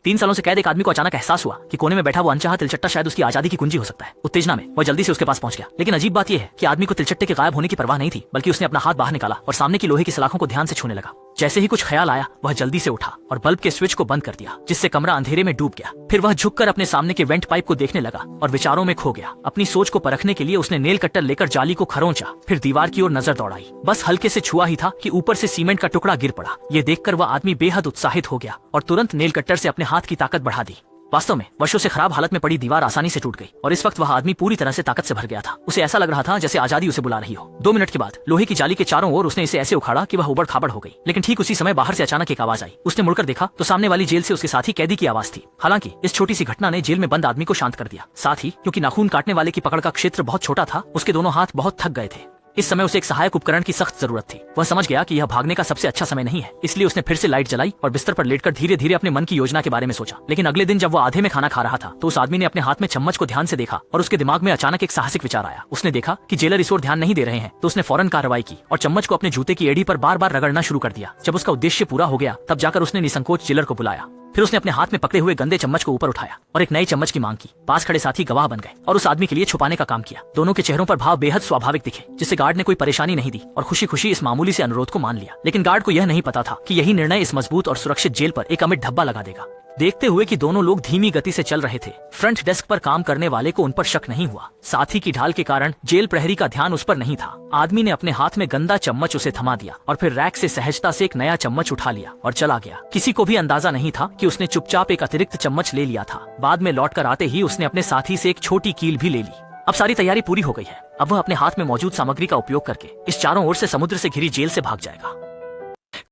3 सालों से कैद एक आदमी को अचानक एहसास हुआ कि कोने में बैठा वो अनचाहा तिलचट्टा शायद उसकी आजादी की कुंजी हो सकता है। उत्तेजना में वह जल्दी से उसके पास पहुंच गया, लेकिन अजीब बात यह है कि आदमी को तिलचट्टे के गायब होने की परवाह नहीं थी, बल्कि उसने अपना हाथ बाहर निकाला और सामने की लोहे की सलाखों को ध्यान से छूने लगा। जैसे ही कुछ ख्याल आया, वह जल्दी से उठा और बल्ब के स्विच को बंद कर दिया, जिससे कमरा अंधेरे में डूब गया। फिर वह झुककर अपने सामने के वेंट पाइप को देखने लगा और विचारों में खो गया। अपनी सोच को परखने के लिए उसने नेल कट्टर लेकर जाली को खरोंचा, फिर दीवार की ओर नजर दौड़ाई। बस हल्के से छुआ ही था कि ऊपर से सीमेंट का टुकड़ा गिर पड़ा। ये देखकर वह आदमी बेहद उत्साहित हो गया और तुरंत नेल कट्टर से अपने हाथ की ताकत बढ़ा दी। वास्तव में वर्षों से खराब हालत में पड़ी दीवार आसानी से टूट गई और इस वक्त वह आदमी पूरी तरह से ताकत से भर गया था। उसे ऐसा लग रहा था जैसे आजादी उसे बुला रही हो। 2 मिनट के बाद लोहे की जाली के चारों ओर उसने इसे ऐसे उखाड़ा कि वह उबड़ खाबड़ हो गई। लेकिन ठीक उसी समय बाहर से अचानक एक आवाज आई। उसने मुड़कर देखा तो सामने वाली जेल से उसके साथी कैदी की आवाज थी। हालांकि इस छोटी सी घटना ने जेल में बंद आदमी को शांत कर दिया। साथ ही क्योंकि नाखून काटने वाले की पकड़ का क्षेत्र बहुत छोटा था, उसके दोनों हाथ बहुत थक गए थे। इस समय उसे एक सहायक उपकरण की सख्त जरूरत थी। वह समझ गया कि यह भागने का सबसे अच्छा समय नहीं है, इसलिए उसने फिर से लाइट जलाई और बिस्तर पर लेटकर धीरे धीरे अपने मन की योजना के बारे में सोचा। लेकिन अगले दिन जब वो आधे में खाना खा रहा था तो उस आदमी ने अपने हाथ में चम्मच को ध्यान से देखा और उसके दिमाग में अचानक एक साहसिक विचार आया। उसने देखा कि जेलर इस ओर ध्यान नहीं दे रहे हैं, तो उसने फौरन कार्रवाई की और चम्मच को अपने जूते की एड़ी पर बार बार रगड़ना शुरू कर दिया। जब उसका उद्देश्य पूरा हो गया, तब जाकर उसने निसंकोच जेलर को बुलाया। फिर उसने अपने हाथ में पकड़े हुए गंदे चम्मच को ऊपर उठाया और एक नए चम्मच की मांग की। पास खड़े साथी गवाह बन गए और उस आदमी के लिए छुपाने का काम किया। दोनों के चेहरों पर भाव बेहद स्वाभाविक दिखे, जिससे गार्ड ने कोई परेशानी नहीं दी और खुशी खुशी इस मामूली से अनुरोध को मान लिया। लेकिन गार्ड को यह नहीं पता था कि यही निर्णय इस मजबूत और सुरक्षित जेल पर एक अमिट धब्बा लगा देगा। देखते हुए कि दोनों लोग धीमी गति से चल रहे थे, फ्रंट डेस्क पर काम करने वाले को उन पर शक नहीं हुआ। साथी की ढाल के कारण जेल प्रहरी का ध्यान उस पर नहीं था। आदमी ने अपने हाथ में गंदा चम्मच उसे थमा दिया और फिर रैक से सहजता से एक नया चम्मच उठा लिया और चला गया। किसी को भी अंदाजा नहीं था कि उसने चुपचाप एक अतिरिक्त चम्मच ले लिया था। बाद में लौटकर आते ही उसने अपने साथी से एक छोटी कील भी ले ली। अब सारी तैयारी पूरी हो गई है। अब वह अपने हाथ में मौजूद सामग्री का उपयोग करके इस चारों ओर से समुद्र से घिरी जेल से भाग जाएगा।